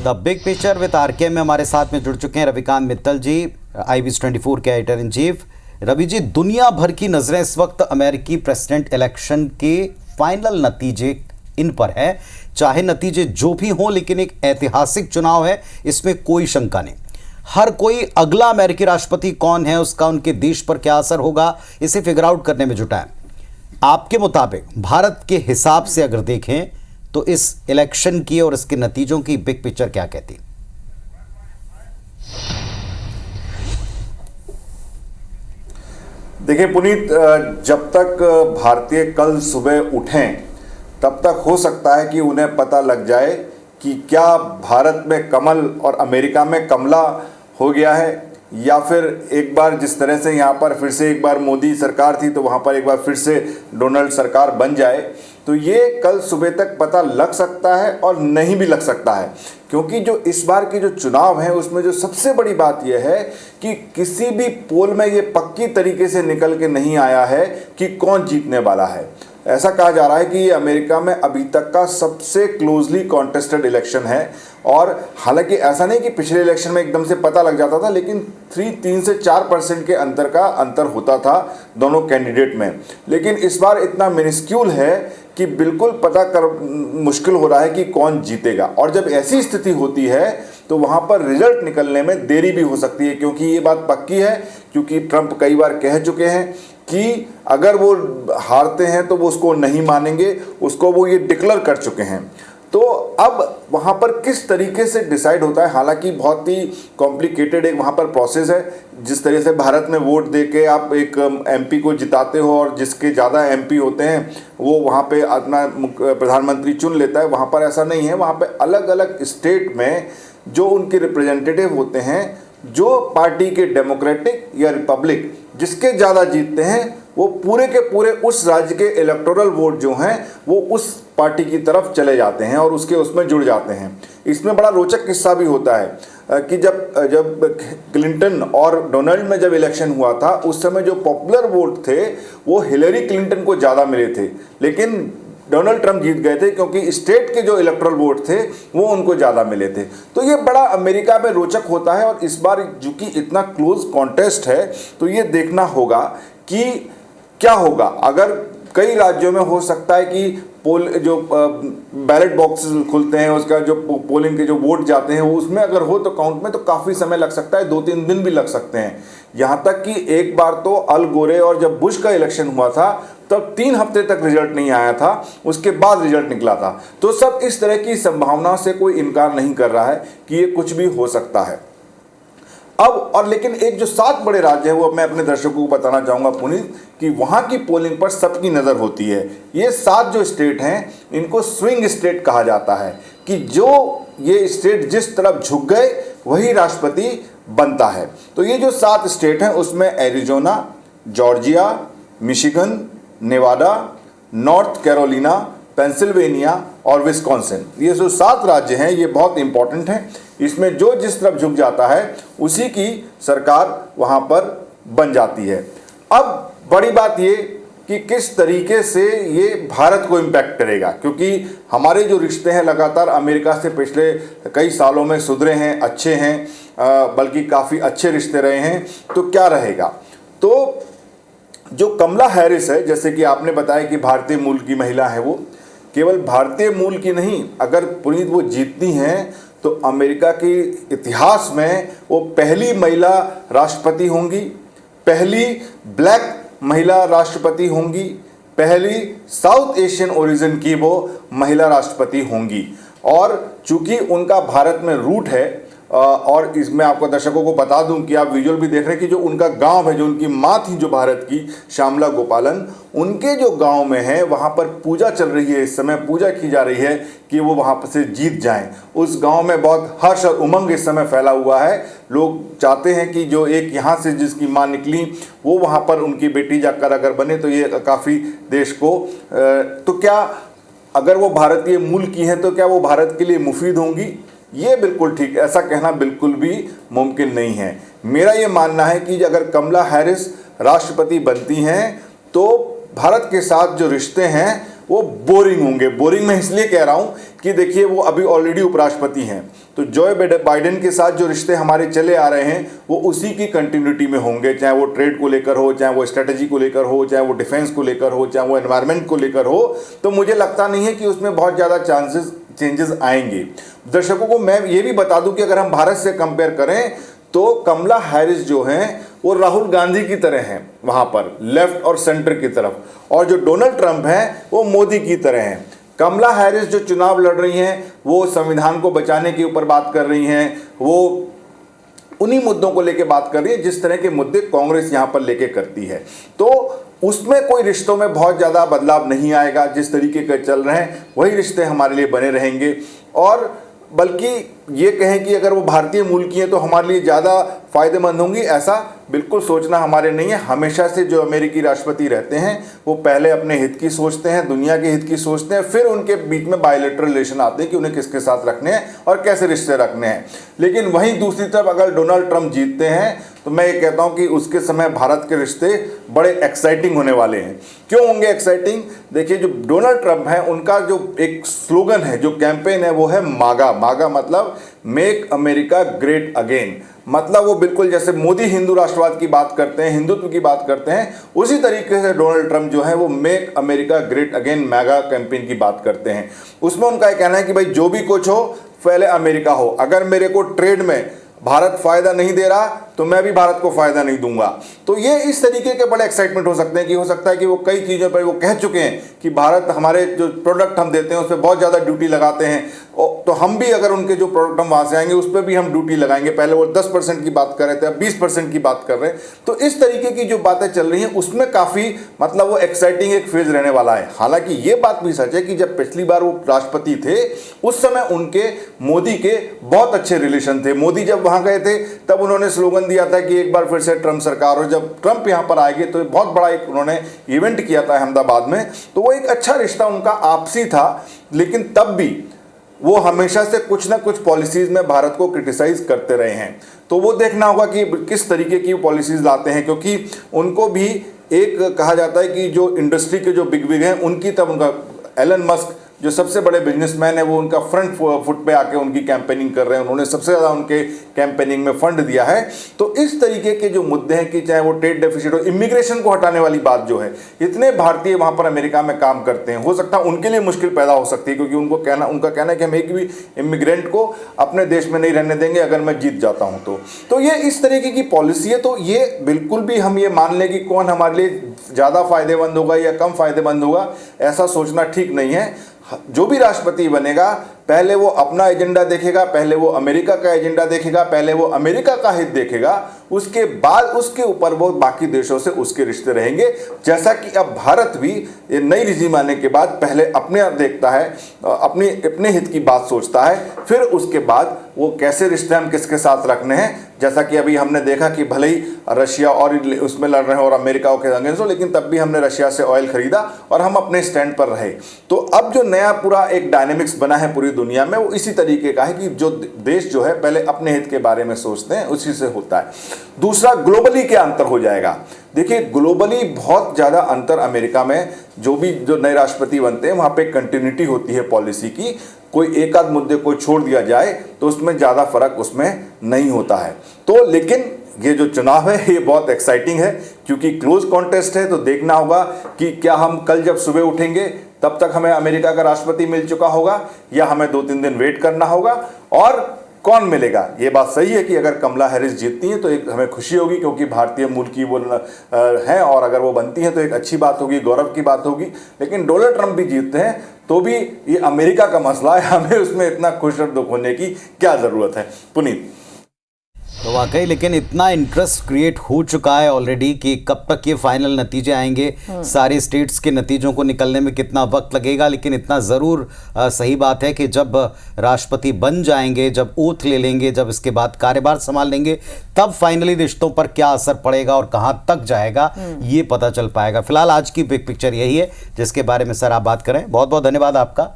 The big picture with RK में हमारे साथ में जुड़ चुके हैं रविकांत मित्तल जी, IBS24 के editor in chief. Ravi ji, दुनिया भर की नजरें इस वक्त अमेरिकी प्रेसिडेंट इलेक्शन के फाइनल नतीजे इन पर है। चाहे नतीजे जो भी हों, लेकिन एक ऐतिहासिक चुनाव है, इसमें कोई शंका नहीं। हर कोई अगला अमेरिकी राष्ट्रपति कौन है, उसका उनके देश पर क्या असर होगा, इसे फिगर आउट करने में जुटा है। आपके मुताबिक भारत के हिसाब से अगर देखें तो इस इलेक्शन की और इसके नतीजों की बिग पिक्चर क्या कहती? देखिए पुनीत, जब तक भारतीय कल सुबह उठें तब तक हो सकता है कि उन्हें पता लग जाए कि क्या भारत में कमल और अमेरिका में कमला हो गया है, या फिर एक बार जिस तरह से यहाँ पर फिर से एक बार मोदी सरकार थी तो वहाँ पर एक बार फिर से डोनाल्ड सरकार बन जाए। तो ये कल सुबह तक पता लग सकता है और नहीं भी लग सकता है, क्योंकि जो इस बार की जो चुनाव है उसमें जो सबसे बड़ी बात यह है कि किसी भी पोल में ये पक्की तरीके से निकल के नहीं आया है कि कौन जीतने वाला है। ऐसा कहा जा रहा है कि ये अमेरिका में अभी तक का सबसे क्लोजली कॉन्टेस्टेड इलेक्शन है। और हालांकि ऐसा नहीं कि पिछले इलेक्शन में एकदम से पता लग जाता था, लेकिन 3 से 4% के अंतर होता था दोनों कैंडिडेट में। लेकिन इस बार इतना मिनिस्क्यूल है कि बिल्कुल पता कर मुश्किल हो रहा है कि कौन जीतेगा। और जब ऐसी स्थिति होती है तो वहाँ पर रिजल्ट निकलने में देरी भी हो सकती है, क्योंकि ये बात पक्की है, क्योंकि ट्रंप कई बार कह चुके हैं कि अगर वो हारते हैं तो वो उसको नहीं मानेंगे, उसको वो ये डिक्लेयर कर चुके हैं। तो अब वहाँ पर किस तरीके से डिसाइड होता है, हालांकि बहुत ही कॉम्प्लिकेटेड एक वहाँ पर प्रोसेस है। जिस तरह से भारत में वोट दे के आप एक MP को जिताते हो और जिसके ज़्यादा MP होते हैं वो वहाँ पे अपना प्रधानमंत्री चुन लेता है, वहाँ पर ऐसा नहीं है। वहाँ पर अलग अलग स्टेट में जो उनके रिप्रेजेंटेटिव होते हैं, जो पार्टी के डेमोक्रेटिक या रिपब्लिक जिसके ज़्यादा जीतते हैं, वो पूरे के पूरे उस राज्य के इलेक्टोरल वोट जो हैं वो उस पार्टी की तरफ चले जाते हैं और उसमें जुड़ जाते हैं। इसमें बड़ा रोचक किस्सा भी होता है कि जब क्लिंटन और डोनाल्ड में जब इलेक्शन हुआ था, उस समय जो पॉपुलर वोट थे वो हिलरी क्लिंटन को ज़्यादा मिले थे, लेकिन डोनाल्ड ट्रंप जीत गए थे क्योंकि स्टेट के जो इलेक्टोरल वोट थे वो उनको ज़्यादा मिले थे। तो ये बड़ा अमेरिका में रोचक होता है। और इस बार चूंकि इतना क्लोज कॉन्टेस्ट है तो ये देखना होगा कि क्या होगा। अगर कई राज्यों में हो सकता है कि बैलेट बॉक्स खुलते हैं, उसका जो पोलिंग के जो वोट जाते हैं वो उसमें अगर हो तो काउंट में तो काफ़ी समय लग सकता है, 2-3 दिन भी लग सकते हैं। यहाँ तक कि एक बार तो अल गोरे और जब बुश का इलेक्शन हुआ था तब 3 हफ्ते तक रिजल्ट नहीं आया था, उसके बाद रिजल्ट निकला था। तो सब इस तरह की संभावना से कोई इनकार नहीं कर रहा है कि ये कुछ भी हो सकता है। अब और लेकिन एक जो 7 बड़े राज्य हैं वो मैं अपने दर्शकों को बताना चाहूँगा पुनीत, कि वहाँ की पोलिंग पर सबकी नज़र होती है। ये 7 जो स्टेट हैं इनको स्विंग स्टेट कहा जाता है, कि जो ये स्टेट जिस तरफ झुक गए वही राष्ट्रपति बनता है। तो ये जो 7 स्टेट हैं उसमें Arizona, Georgia, Michigan, Nevada, north Carolina, Pennsylvania और विस्कॉन्सिन, ये जो 7 राज्य हैं ये बहुत इंपॉर्टेंट हैं। इसमें जो जिस तरफ झुक जाता है उसी की सरकार वहाँ पर बन जाती है। अब बड़ी बात ये कि किस तरीके से ये भारत को इम्पैक्ट करेगा, क्योंकि हमारे जो रिश्ते हैं लगातार अमेरिका से पिछले कई सालों में सुधरे हैं, अच्छे हैं, बल्कि काफ़ी अच्छे रिश्ते रहे हैं। तो क्या रहेगा? तो जो कमला हैरिस है, जैसे कि आपने बताया कि भारतीय मूल की महिला है, वो केवल भारतीय मूल की नहीं, अगर पुनीत वो जीतती हैं तो अमेरिका के इतिहास में वो पहली महिला राष्ट्रपति होंगी, पहली ब्लैक महिला राष्ट्रपति होंगी, पहली साउथ एशियन ओरिजिन की वो महिला राष्ट्रपति होंगी। और चूंकि उनका भारत में रूट है, और इसमें आपको दर्शकों को बता दूं कि आप विजुअल भी देख रहे हैं कि जो उनका गांव है, जो उनकी माँ थी जो भारत की श्यामला गोपालन, उनके जो गांव में है वहां पर पूजा चल रही है, इस समय पूजा की जा रही है कि वो वहां पर से जीत जाएं। उस गांव में बहुत हर्ष और उमंग इस समय फैला हुआ है। लोग चाहते हैं कि जो एक यहाँ से जिसकी माँ निकली वो वहाँ पर उनकी बेटी जाकर अगर बने तो ये काफ़ी देश को तो क्या अगर वो भारतीय मूल की हैं तो क्या वो भारत के लिए मुफीद होंगी? ये बिल्कुल ठीक, ऐसा कहना बिल्कुल भी मुमकिन नहीं है। मेरा ये मानना है कि अगर कमला हैरिस राष्ट्रपति बनती हैं तो भारत के साथ जो रिश्ते हैं वो बोरिंग होंगे। बोरिंग मैं इसलिए कह रहा हूं कि देखिए वो अभी ऑलरेडी उपराष्ट्रपति हैं, तो जो बाइडेन के साथ जो रिश्ते हमारे चले आ रहे हैं वो उसी की कंटिन्यूटी में होंगे, चाहे वो ट्रेड को लेकर हो, चाहे वो स्ट्रेटजी को लेकर हो, चाहे वो डिफेंस को लेकर हो, चाहे वो एनवायरनमेंट को लेकर हो। तो मुझे लगता नहीं है कि उसमें बहुत ज़्यादा चेंजेस आएंगे। दर्शकों को मैं ये भी बता दूं कि अगर हम भारत से कंपेयर करें तो कमला हैरिस जो हैं वो राहुल गांधी की तरह हैं वहाँ पर लेफ्ट और सेंटर की तरफ, और जो डोनाल्ड ट्रंप हैं वो मोदी की तरह हैं। कमला हैरिस जो चुनाव लड़ रही हैं वो संविधान को बचाने के ऊपर बात कर रही हैं, वो उन्हीं मुद्दों को लेके बात कर रही है जिस तरह के मुद्दे कांग्रेस यहाँ पर लेके करती है। तो उसमें कोई रिश्तों में बहुत ज़्यादा बदलाव नहीं आएगा, जिस तरीके के चल रहे हैं वही रिश्ते हमारे लिए बने रहेंगे। और बल्कि ये कहें कि अगर वो भारतीय मूल की हैं तो हमारे लिए ज़्यादा फ़ायदेमंद होंगी, ऐसा बिल्कुल सोचना हमारे नहीं है। हमेशा से जो अमेरिकी राष्ट्रपति रहते हैं वो पहले अपने हित की सोचते हैं, दुनिया के हित की सोचते हैं, फिर उनके बीच में बायलैटरल रिलेशन आते हैं कि उन्हें किसके साथ रखने हैं और कैसे रिश्ते रखने हैं। लेकिन वहीं दूसरी तरफ अगर डोनाल्ड ट्रंप जीतते हैं तो मैं ये कहता हूँ कि उसके समय भारत के रिश्ते बड़े एक्साइटिंग होने वाले हैं। क्यों होंगे एक्साइटिंग? देखिए, जो डोनाल्ड ट्रंप हैं उनका जो एक स्लोगन है, जो कैंपेन है, वो है मागा। मागा मतलब मेक अमेरिका ग्रेट अगेन। मतलब वो बिल्कुल जैसे मोदी हिंदू राष्ट्रवाद की बात करते हैं, हिंदुत्व की बात करते हैं, उसी तरीके से डोनाल्ड ट्रंप जो है वो make America great again mega campaign की बात करते हैं। उसमें उनका ये कहना है कि भाई जो भी कुछ हो पहले अमेरिका हो, अगर मेरे को ट्रेड में भारत फायदा नहीं दे रहा तो मैं भी भारत को फायदा नहीं दूंगा। तो ये इस तरीके के बड़े एक्साइटमेंट हो सकते हैं कि हो सकता है कि वो कई चीज़ों पर वो कह चुके हैं कि भारत हमारे जो प्रोडक्ट हम देते हैं उस पर बहुत ज़्यादा ड्यूटी लगाते हैं, तो हम भी अगर उनके जो प्रोडक्ट हम वहाँ से आएंगे उस पर भी हम ड्यूटी लगाएंगे। पहले वो 10% की बात कर रहे थे, अब 20% की बात कर रहे हैं। तो इस तरीके की जो बातें चल रही हैं उसमें काफ़ी मतलब वो एक्साइटिंग एक फेज रहने वाला है। हालांकि ये बात भी सच है कि जब पिछली बार वो राष्ट्रपति थे उस समय उनके मोदी के बहुत अच्छे रिलेशन थे। मोदी जब वहाँ गए थे तब उन्होंने स्लोगन दिया था कि एक बार फिर से ट्रंप सरकार, और जब ट्रंप यहाँ पर आएंगे तो बहुत बड़ा एक उन्होंने इवेंट किया था अहमदाबाद में। तो वो एक अच्छा रिश्ता उनका आपसी था, लेकिन तब भी वो हमेशा से कुछ ना कुछ पॉलिसीज़ में भारत को क्रिटिसाइज करते रहे हैं। तो वो देखना होगा कि किस तरीके की पॉलिसीज़ लाते हैं, क्योंकि उनको भी एक कहा जाता है कि जो इंडस्ट्री के जो बिग हैं उनकी, तब उनका एलन मस्क जो सबसे बड़े बिजनेसमैन है वो उनका फ्रंट फुट पे आके उनकी कैंपेनिंग कर रहे हैं, उन्होंने सबसे ज़्यादा उनके कैंपेनिंग में फंड दिया है। तो इस तरीके के जो मुद्दे हैं कि चाहे वो ट्रेड डेफिसिट हो, इमिग्रेशन को हटाने वाली बात जो है, इतने भारतीय वहाँ पर अमेरिका में काम करते हैं, हो सकता है उनके लिए मुश्किल पैदा हो सकती है, क्योंकि उनका कहना है कि हम एक भी इमिग्रेंट को अपने देश में नहीं रहने देंगे अगर मैं जीत जाता हूँ तो ये इस तरीके की पॉलिसी है। तो ये बिल्कुल भी हम ये मान लें कि कौन हमारे लिए ज़्यादा फायदेमंद होगा या कम फायदेमंद होगा, ऐसा सोचना ठीक नहीं है। जो भी राष्ट्रपति बनेगा पहले वो अपना एजेंडा देखेगा, पहले वो अमेरिका का एजेंडा देखेगा, पहले वो अमेरिका का हित देखेगा, उसके बाद उसके ऊपर वो बाकी देशों से उसके रिश्ते रहेंगे। जैसा कि अब भारत भी ये नई रिजीम आने के बाद पहले अपने देखता है, अपने हित की बात सोचता है, फिर उसके बाद वो कैसे रिश्ते हम किसके साथ रखने हैं। जैसा कि अभी हमने देखा कि भले ही रशिया और उसमें लड़ रहे हैं और अमेरिका के अगेंस्ट हो, लेकिन तब भी हमने रशिया से ऑयल खरीदा और हम अपने स्टैंड पर रहे। तो अब जो नया पूरा एक डायनेमिक्स बना है पूरी दुनिया में वो इसी तरीके का है कि जो देश जो है पहले अपने हित के बारे में सोचते हैं, उसी से होता है। दूसरा, ग्लोबली क्या अंतर हो जाएगा। देखिए, ग्लोबली बहुत ज़्यादा अंतर अमेरिका में जो नए राष्ट्रपति बनते हैं वहाँ पे कंटिन्यूटी होती है पॉलिसी की। कोई एक आध मुद्दे को छोड़ दिया जाए तो उसमें ज़्यादा फर्क उसमें नहीं होता है। तो लेकिन ये जो चुनाव है ये बहुत एक्साइटिंग है, क्योंकि क्लोज कॉन्टेस्ट है। तो देखना होगा कि क्या हम कल जब सुबह उठेंगे तब तक हमें अमेरिका का राष्ट्रपति मिल चुका होगा या हमें 2-3 दिन वेट करना होगा, और कौन मिलेगा। ये बात सही है कि अगर कमला हैरिस जीतती हैं तो एक हमें खुशी होगी, क्योंकि भारतीय मूल की वो हैं, और अगर वो बनती हैं तो एक अच्छी बात होगी, गौरव की बात होगी। लेकिन डोनाल्ड ट्रंप भी जीतते हैं तो भी ये अमेरिका का मसला है, हमें उसमें इतना खुश और दुख होने की क्या ज़रूरत है। पुनीत, तो वाकई लेकिन इतना इंटरेस्ट क्रिएट हो चुका है ऑलरेडी कि कब तक ये फाइनल नतीजे आएंगे, सारे स्टेट्स के नतीजों को निकलने में कितना वक्त लगेगा। लेकिन इतना ज़रूर सही बात है कि जब राष्ट्रपति बन जाएंगे, जब ओथ ले लेंगे, जब इसके बाद कार्यभार संभाल लेंगे, तब फाइनली रिश्तों पर क्या असर पड़ेगा और कहाँ तक जाएगा ये पता चल पाएगा। फिलहाल आज की बिग पिक्चर यही है जिसके बारे में सर आप बात करें। बहुत बहुत धन्यवाद आपका।